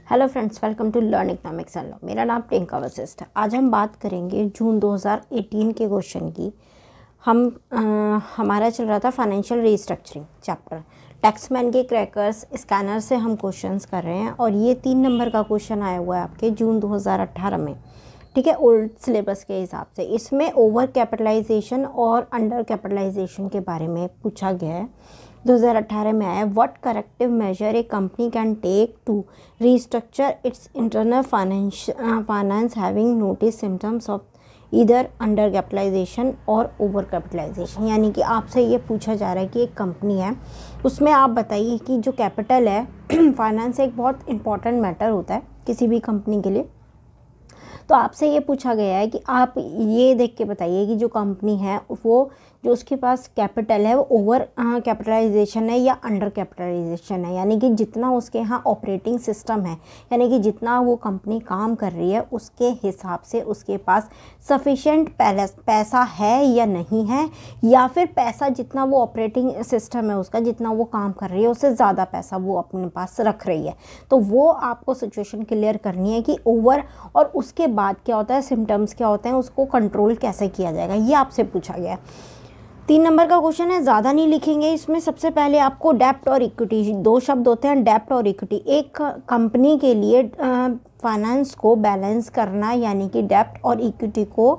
Hello friends, welcome to learn economics and law. मेरा नाम प्रियंका वशिष्ठ है। आज हम बात करेंगे जून 2018 के क्वेश्चन की। हमारा चल रहा था फाइनेंशियल रीस्ट्रक्चरिंग चैप्टर। टैक्समैन के क्रैकर्स स्कैनर से हम क्वेश्चंस कर रहे हैं और ये 3 नंबर का क्वेश्चन आया हुआ है आपके जून 2018 में। ठीक है, ओल्ड सिलेबस के हिसाब से। इसमें ओवर कैपिटलाइजेशन और अंडर कैपिटलाइजेशन के बारे में पूछा गया है। 2018 में आया, what corrective measure a company can take to restructure its internal finance having notice symptoms of either under capitalization और ओवर कैपिटलाइजेशन। यानी कि आपसे ये पूछा जा रहा है कि एक कंपनी है, उसमें आप बताइए कि जो कैपिटल है फाइनेंस एक बहुत इंपॉर्टेंट मैटर होता है किसी भी कंपनी के लिए। तो आपसे ये पूछा गया है कि आप ये देख के बताइए कि जो कंपनी है वो जो उसके पास कैपिटल है वो ओवर कैपिटलाइजेशन है या अंडर कैपिटलाइजेशन है। यानी कि जितना उसके यहाँ ऑपरेटिंग सिस्टम है, यानी कि जितना वो कंपनी काम कर रही है उसके हिसाब से उसके पास सफिशेंट पैसा है या नहीं है, या फिर पैसा जितना वो ऑपरेटिंग सिस्टम है उसका जितना वो काम कर रही है उससे ज़्यादा पैसा वो अपने पास रख रही है। तो वो आपको सिचुएशन क्लियर करनी है कि ओवर और उसके बाद क्या होता है, सिम्टम्स क्या होते हैं, उसको कंट्रोल कैसे किया जाएगा, ये आपसे पूछा गया है। 3 नंबर का क्वेश्चन है, ज़्यादा नहीं लिखेंगे इसमें। सबसे पहले आपको डेप्ट और इक्विटी, 2 शब्द होते हैं डेप्ट और इक्विटी। एक कंपनी के लिए फाइनेंस को बैलेंस करना यानी कि डेप्ट और इक्विटी को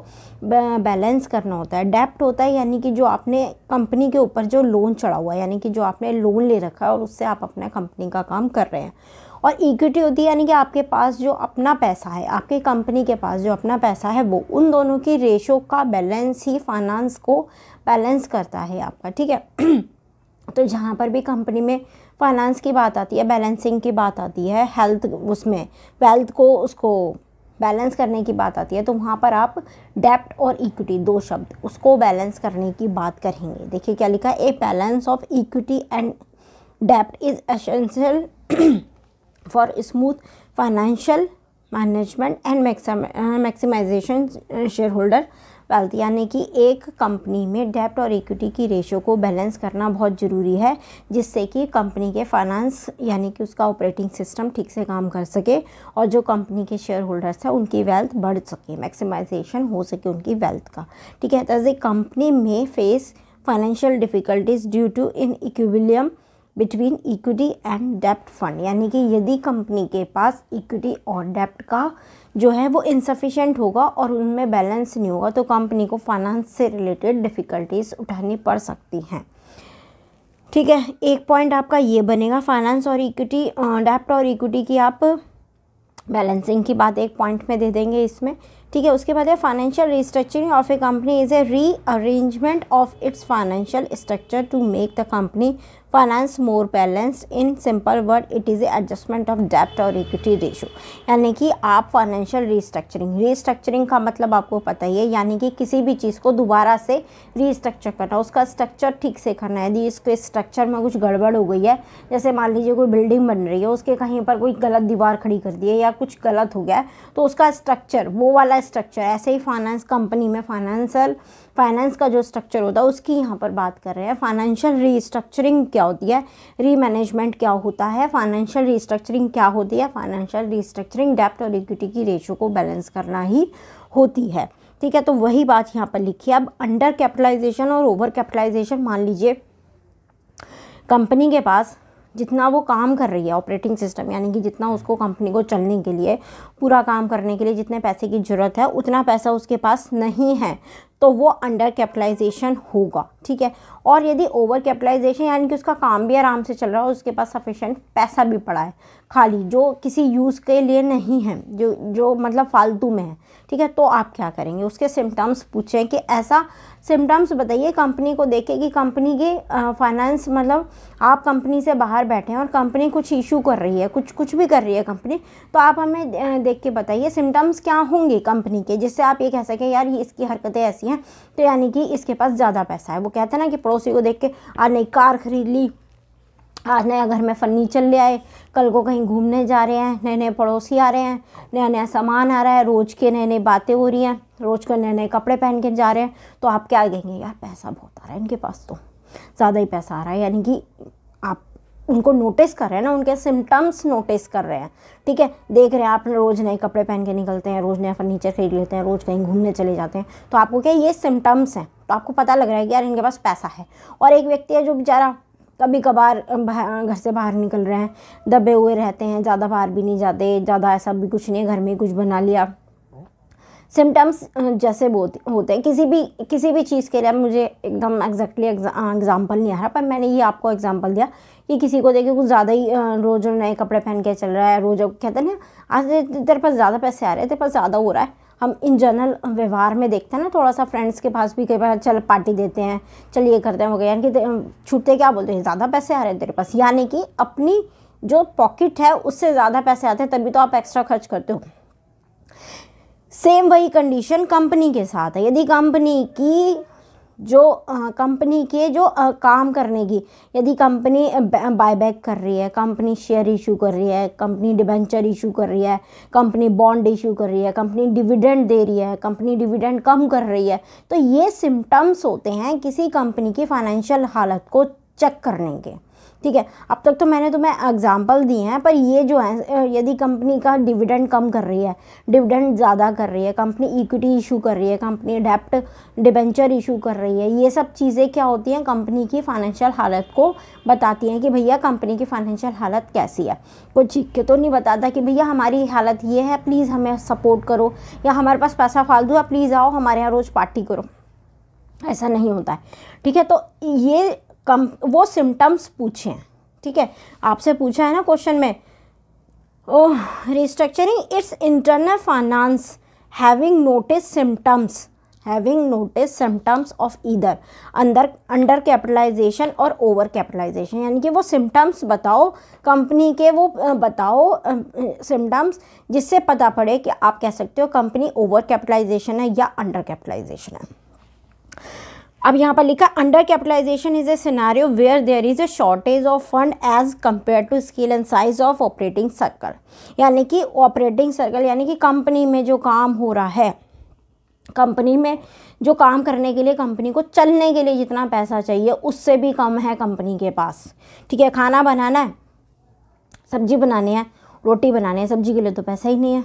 बैलेंस करना होता है। डेप्ट होता है यानी कि जो आपने कंपनी के ऊपर जो लोन चढ़ा हुआ है, यानी कि जो आपने लोन ले रखा है और उससे आप अपने कंपनी का काम कर रहे हैं। और इक्विटी होती है यानी कि आपके पास जो अपना पैसा है, आपके कंपनी के पास जो अपना पैसा है वो, उन दोनों की रेशो का बैलेंस ही फाइनेंस को बैलेंस करता है आपका। ठीक है तो जहाँ पर भी कंपनी में फाइनेंस की बात आती है, बैलेंसिंग की बात आती है, हेल्थ उसमें वेल्थ को उसको बैलेंस करने की बात आती है, तो वहाँ पर आप डेप्ट और इक्विटी 2 शब्द उसको बैलेंस करने की बात करेंगे। देखिए क्या लिखा है, a balance of equity and डेप्ट is essential for smooth financial management and maximization share holder wealth. यानी कि एक कंपनी में डेप्ट और इक्विटी की रेशियो को बैलेंस करना बहुत ज़रूरी है, जिससे कि कंपनी के फाइनेंस यानी कि उसका ऑपरेटिंग सिस्टम ठीक से काम कर सके और जो कंपनी के शेयर होल्डर्स हैं उनकी वेल्थ बढ़ सके, मैक्सिमाइजेशन हो सके उनकी वेल्थ का। ठीक है, as a company may face financial difficulties due to in equilibrium between equity and डेप्ट फंड। यानी कि यदि कंपनी के पास इक्विटी और डेप्ट का जो है वो इनसफिशिएंट होगा और उनमें बैलेंस नहीं होगा तो कंपनी को फाइनेंस से रिलेटेड डिफ़िकल्टीज उठानी पड़ सकती हैं। ठीक है, एक पॉइंट आपका ये बनेगा, फाइनेंस और इक्विटी, डेप्ट और इक्विटी की आप बैलेंसिंग की बात एक पॉइंट में दे देंगे इसमें। ठीक है, उसके बाद है financial restructuring of a company is a rearrangement of its financial structure to make the company finance more balanced. In simple word it is a adjustment of डेप्ट और इक्विटी रेशियो। यानी कि आप फाइनेंशियल रीस्ट्रक्चरिंग का मतलब आपको पता ही है, यानी कि किसी भी चीज़ को दोबारा से रीस्ट्रक्चर करना, उसका स्ट्रक्चर ठीक से करना है। यदि इसके स्ट्रक्चर में कुछ गड़बड़ हो गई है, जैसे मान लीजिए कोई बिल्डिंग बन रही है, उसके कहीं पर कोई गलत दीवार खड़ी कर दी है या कुछ गलत हो गया है, तो उसका स्ट्रक्चर, वो वाला स्ट्रक्चर, ऐसे ही फाइनेंस कंपनी में फाइनेंस का जो स्ट्रक्चर होता है उसकी यहाँ पर बात कर रहे हैं। फाइनेंशियल रीस्ट्रक्चरिंग क्या होती है, रीमैनेजमेंट क्या होता है, फाइनेंशियल रीस्ट्रक्चरिंग क्या होती है, फाइनेंशियल रीस्ट्रक्चरिंग डेप्ट और इक्विटी की रेशियो को बैलेंस करना ही होती है। ठीक है, तो वही बात यहाँ पर लिखी है। अब अंडर कैपिटलाइजेशन और ओवर कैपिटलाइजेशन, मान लीजिए कंपनी के पास जितना वो काम कर रही है ऑपरेटिंग सिस्टम, यानी कि जितना उसको कंपनी को चलने के लिए, पूरा काम करने के लिए जितने पैसे की ज़रूरत है उतना पैसा उसके पास नहीं है, तो वो अंडर कैपिटलाइजेशन होगा। ठीक है, और यदि ओवर कैपिटलाइजेशन यानी कि उसका काम भी आराम से चल रहा है, उसके पास सफिशेंट पैसा भी पड़ा है खाली, जो किसी यूज़ के लिए नहीं है, जो मतलब फालतू में है। ठीक है, तो आप क्या करेंगे, उसके सिम्टम्स पूछें कि ऐसा सिम्टम्स बताइए कंपनी को देख के कि कंपनी के फाइनेंस, मतलब आप कंपनी से बाहर बैठे हैं और कंपनी कुछ इशू कर रही है, कुछ भी कर रही है कंपनी, तो आप हमें देख के बताइए सिम्टम्स क्या होंगे कंपनी के, जिससे आप ये कह सकें यार ये इसकी हरकतें ऐसी हैं तो यानी कि इसके पास ज़्यादा पैसा है। वो कहते हैं ना कि पड़ोसी को देख के आज नई कार खरीद ली, आज नया घर में फर्नीचर ले आए, कल को कहीं घूमने जा रहे हैं, नए नए पड़ोसी आ रहे हैं, नया नया सामान आ रहा है, रोज़ के नए नई बातें हो रही हैं, रोज़ को नए नए कपड़े पहन के जा रहे हैं, तो आप क्या कहेंगे, यार पैसा बहुत आ रहा है इनके पास, तो ज़्यादा ही पैसा आ रहा है। यानी कि आप उनको नोटिस कर रहे हैं ना, उनके सिम्टम्स नोटिस कर रहे हैं, ठीक है। देख रहे हैं आप रोज़ नए कपड़े पहन के निकलते हैं, रोज़ नया फर्नीचर खरीद लेते हैं, रोज़ कहीं घूमने चले जाते हैं, तो आपको क्या ये सिम्टम्स हैं, तो आपको पता लग रहा है कि यार इनके पास पैसा है। और एक व्यक्ति है जो बेचारा कभी कभार घर से बाहर निकल रहे हैं, दबे हुए रहते हैं, ज़्यादा बाहर भी नहीं जाते, ज़्यादा ऐसा भी कुछ नहीं है, घर में कुछ बना लिया। सिम्टम्स जैसे होते हैं किसी भी चीज़ के लिए। मुझे एकदम एग्जैक्टली एग्जाम्पल नहीं आ रहा, पर मैंने ये आपको एग्जाम्पल दिया कि किसी को देखिए कुछ ज़्यादा ही रोज़ नए कपड़े पहन के चल रहा है, रोज़ कहते हैं ना आज तेरे पास ज़्यादा पैसे आ रहे हैं, तेरे पास ज़्यादा हो रहा है। हम इन जनरल व्यवहार में देखते हैं ना, थोड़ा सा फ्रेंड्स के पास भी कई बार चल पार्टी देते हैं, चल ये करते हैं, वो यानी कि छूटते क्या बोलते हैं, ज़्यादा पैसे आ रहे हैं तेरे पास, यानी कि अपनी जो पॉकेट है उससे ज़्यादा पैसे आते हैं, तभी तो आप एक्स्ट्रा खर्च करते हो। सेम वही कंडीशन कंपनी के साथ है। यदि कंपनी के जो काम करने की, यदि कंपनी बायबैक कर रही है, कंपनी शेयर इशू कर रही है, कंपनी डिबेंचर इशू कर रही है, कंपनी बॉन्ड इशू कर रही है, कंपनी डिविडेंड दे रही है, कंपनी डिविडेंड कम कर रही है, तो ये सिम्टम्स होते हैं किसी कंपनी की फाइनेंशियल हालत को चेक करने के, ठीक है। अब तक तो मैंने तुम्हें एग्जाम्पल दिए हैं, पर ये जो है यदि कंपनी का डिविडेंड कम कर रही है, डिविडेंड ज़्यादा कर रही है, कंपनी इक्विटी इशू कर रही है, कंपनी डेप्ट डिबेंचर इशू कर रही है, ये सब चीज़ें क्या होती हैं, कंपनी की फाइनेंशियल हालत को बताती हैं कि भैया कंपनी की फाइनेंशियल हालत कैसी है। कोई चीख के तो नहीं बताता कि भैया हमारी हालत ये है, प्लीज़ हमें सपोर्ट करो, या हमारे पास पैसा फालतू है, प्लीज़ आओ हमारे यहाँ रोज़ पार्टी करो, ऐसा नहीं होता है, ठीक है। तो ये वो सिम्टम्स पूछे हैं, ठीक है। आपसे पूछा है ना क्वेश्चन में, restructuring its internal finance having notice symptoms of either under capitalization और ओवर कैपिटलाइजेशन, यानी कि वो सिम्टम्स बताओ कंपनी के, वो बताओ सिम्टम्स जिससे पता पड़े कि आप कह सकते हो कंपनी ओवर कैपिटलाइजेशन है या अंडर कैपिटलाइजेशन है। अब यहाँ पर लिखा under capitalization is a scenario where there is a shortage of fund as compare to scale and size of operating circle, यानी कि ऑपरेटिंग सर्कल यानी कि कंपनी में जो काम हो रहा है, कंपनी में जो काम करने के लिए, कंपनी को चलने के लिए जितना पैसा चाहिए उससे भी कम है कंपनी के पास, ठीक है। खाना बनाना है, सब्जी बनानी है, रोटी बनानी है, सब्जी के लिए तो पैसा ही नहीं है,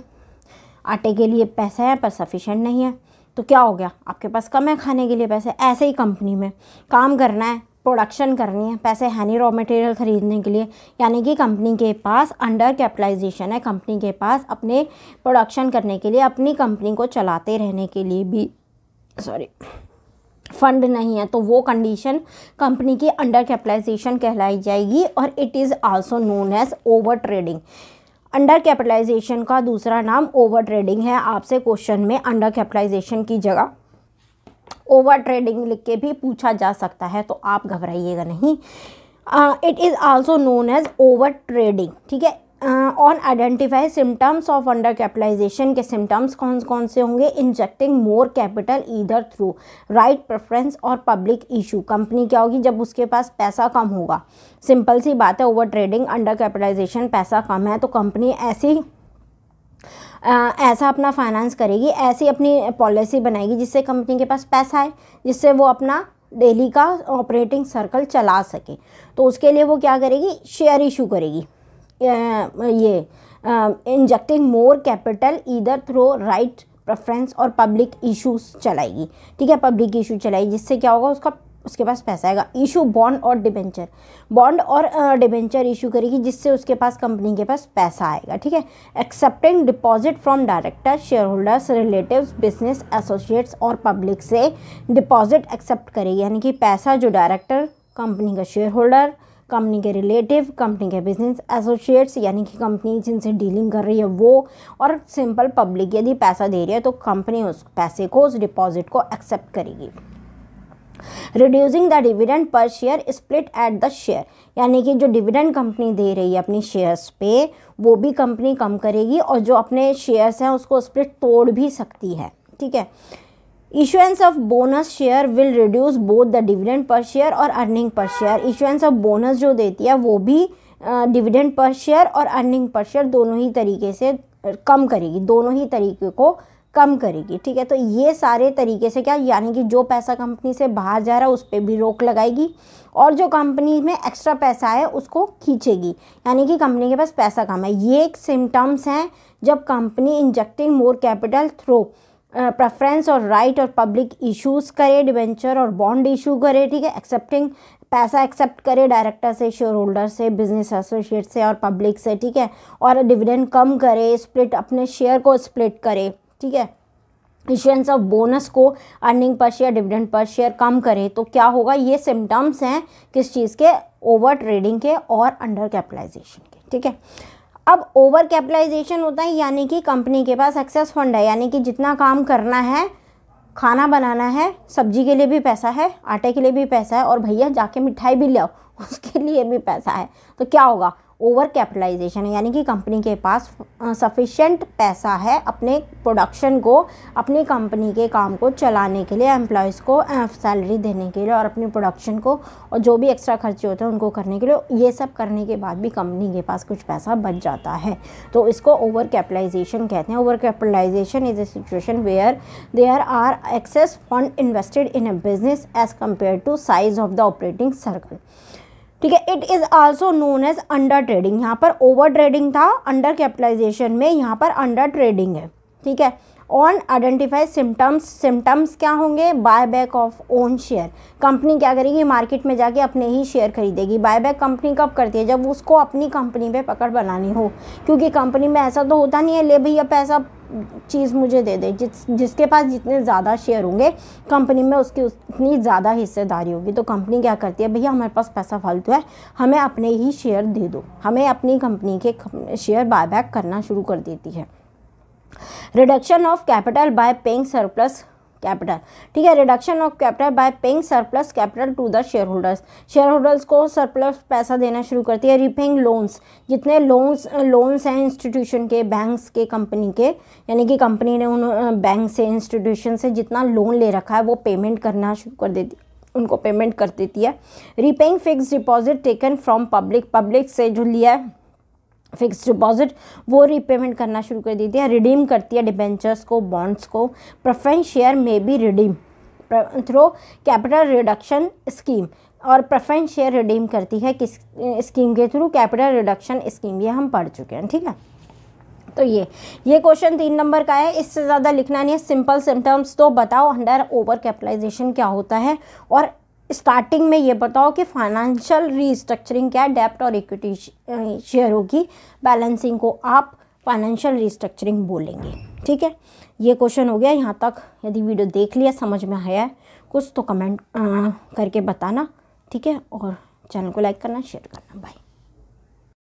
आटे के लिए पैसा है पर सफिशेंट नहीं है, तो क्या हो गया, आपके पास कम है खाने के लिए पैसे। ऐसे ही कंपनी में काम करना है, प्रोडक्शन करनी है, पैसे है नहीं रॉ मटेरियल ख़रीदने के लिए, यानी कि कंपनी के पास अंडर कैपिटलाइजेशन है, कंपनी के पास अपने प्रोडक्शन करने के लिए, अपनी कंपनी को चलाते रहने के लिए भी फंड नहीं है, तो वो कंडीशन कंपनी की अंडर कैपिटलाइजेशन कहलाई जाएगी, और it is also known as over trading. Under capitalization का दूसरा नाम ओवर ट्रेडिंग है। आपसे क्वेश्चन में अंडर कैपिटलाइजेशन की जगह ओवर ट्रेडिंग लिख के भी पूछा जा सकता है, तो आप घबराइएगा नहीं। It is also known as over trading, ठीक है। On identify symptoms of under capitalization के सिम्टम्स कौन कौन से होंगे, injecting more capital either through right preference और पब्लिक इशू। कंपनी क्या होगी जब उसके पास पैसा कम होगा, सिंपल सी बात है, ओवर ट्रेडिंग अंडर कैपिटलाइजेशन, पैसा कम है तो कंपनी ऐसा अपना फाइनेंस करेगी, ऐसी अपनी पॉलिसी बनाएगी जिससे कंपनी के पास पैसा है, जिससे वो अपना डेली का ऑपरेटिंग सर्कल चला सके। तो उसके लिए वो क्या करेगी, शेयर इशू करेगी, ये injecting more capital either through right preference और पब्लिक इशूज चलाएगी, ठीक है। पब्लिक इशू चलाएगी जिससे क्या होगा, उसके पास पैसा आएगा। इशू बॉन्ड और डिबेंचर, बॉन्ड और डिबेंचर इशू करेगी जिससे उसके पास कंपनी के पास पैसा आएगा, ठीक है। Accepting deposit from director, share holders, relatives, business associates और पब्लिक से डिपॉजिट एक्सेप्ट करेगी, यानी कि पैसा जो डायरेक्टर, कंपनी का शेयर होल्डर, कंपनी के रिलेटिव, कंपनी के बिजनेस एसोसिएट्स यानी कि कंपनी जिनसे डीलिंग कर रही है वो, और सिंपल पब्लिक यदि पैसा दे रही है तो कंपनी उस पैसे को, उस डिपॉजिट को एक्सेप्ट करेगी। Reducing the dividend per share split at the share, यानी कि जो डिविडेंड कंपनी दे रही है अपनी शेयर्स पे वो भी कंपनी कम करेगी, और जो अपने शेयर्स हैं उसको स्प्लिट तोड़ भी सकती है, ठीक है। Issuance of bonus share will reduce both the dividend per share और earning per share. Issuance of bonus जो देती है वो भी डिविडेंड पर शेयर और अर्निंग पर शेयर दोनों ही तरीके से कम करेगी, दोनों ही तरीके को कम करेगी, ठीक है। तो ये सारे तरीके से क्या, यानी कि जो पैसा कंपनी से बाहर जा रहा है उस पर भी रोक लगाएगी और जो कंपनी में एक्स्ट्रा पैसा है उसको खींचेगी, यानी कि कंपनी के पास पैसा कम है। ये एक सिम्टम्स हैं जब company injecting more capital through preference और राइट और पब्लिक इश्यूज़ करे, डिवेंचर और बॉन्ड इशू करे, ठीक है, एक्सेप्टिंग पैसा एक्सेप्ट करे डायरेक्टर से, शेयर होल्डर से, बिजनेस एसोसिएट से और पब्लिक से, ठीक है, और डिविडेंड कम करे, स्प्लिट अपने शेयर को स्प्लिट करे, ठीक है, इशुएंस ऑफ बोनस को, earning per share, dividend per share कम करे। तो क्या होगा, ये सिम्टम्स हैं किस चीज़ के, ओवर ट्रेडिंग के और अंडर कैपिटलाइजेशन के, ठीक है। अब ओवर कैपिटलाइजेशन होता है यानी कि कंपनी के पास एक्सेस फंड है, यानी कि जितना काम करना है, खाना बनाना है, सब्जी के लिए भी पैसा है, आटे के लिए भी पैसा है और भैया जाके मिठाई भी ले आओ उसके लिए भी पैसा है। तो क्या होगा, ओवर कैपिटलाइजेशन है, यानी कि कंपनी के पास सफिशिएंट पैसा है अपने प्रोडक्शन को, अपनी कंपनी के काम को चलाने के लिए, एम्प्लॉयज़ को सैलरी देने के लिए और अपनी प्रोडक्शन को और जो भी एक्स्ट्रा खर्चे होते हैं उनको करने के लिए, ये सब करने के बाद भी कंपनी के पास कुछ पैसा बच जाता है, तो इसको ओवर कैपिटलाइजेशन कहते हैं। Over capitalization is a situation where there are excess fund invested in a business as compare to size of the operating circle, ठीक है। It is also known as under trading, यहाँ पर over trading था under capitalization में, यहाँ पर under trading है, ठीक है। ऑन आइडेंटिफाई सिम्टम्स, सिम्टम्स क्या होंगे, buy back of own share, company क्या करेगी, मार्केट में जाके अपने ही शेयर खरीदेगी। बाय बैक कंपनी कब करती है, जब उसको अपनी कंपनी पे पकड़ बनानी हो, क्योंकि कंपनी में ऐसा तो होता नहीं है ले भैया पैसा चीज़ मुझे दे दे, जिसके पास जितने ज़्यादा शेयर होंगे कंपनी में उसकी उतनी ज़्यादा हिस्सेदारी होगी। तो कंपनी क्या करती है, भैया हमारे पास पैसा फालतू है, हमें अपने ही शेयर दे दो, हमें अपनी कंपनी के शेयर बायबैक करना शुरू कर देती है। Reduction of capital by paying surplus capital, ठीक है, reduction of capital by paying surplus capital to the share holders, share holders को सरप्लस पैसा देना शुरू करती है। रिपेइंग लोन्स, जितने लोन्स हैं इंस्टीट्यूशन के, बैंक्स के, कंपनी के, यानी कि कंपनी ने उन बैंक से, इंस्टीट्यूशन से जितना लोन ले रखा है वो पेमेंट करना शुरू कर देती, उनको पेमेंट कर देती है। Repaying fix deposit taken from public, public से जो लिया है फिक्स डिपॉजिट वो रीपेमेंट करना शुरू कर देती है। रिडीम करती है डिबेंचर्स को, बॉन्ड्स को। प्रेफरेंस शेयर में भी redeem through capital reduction scheme, और प्रेफरेंस शेयर रिडीम करती है किस स्कीम के थ्रू, कैपिटल रिडक्शन स्कीम, ये हम पढ़ चुके हैं, ठीक है। तो ये क्वेश्चन 3 नंबर का है, इससे ज़्यादा लिखना नहीं है। सिंपल सिम्टम्स तो बताओ अंडर ओवर कैपिटलाइजेशन क्या होता है, और स्टार्टिंग में ये बताओ कि फाइनेंशियल रीस्ट्रक्चरिंग क्या है, डेब्ट और इक्विटी शेयरों की बैलेंसिंग को आप फाइनेंशियल रीस्ट्रक्चरिंग बोलेंगे, ठीक है। ये क्वेश्चन हो गया यहाँ तक। यदि वीडियो देख लिया, समझ में आया है कुछ, तो कमेंट करके बताना, ठीक है, और चैनल को लाइक करना, शेयर करना। बाय।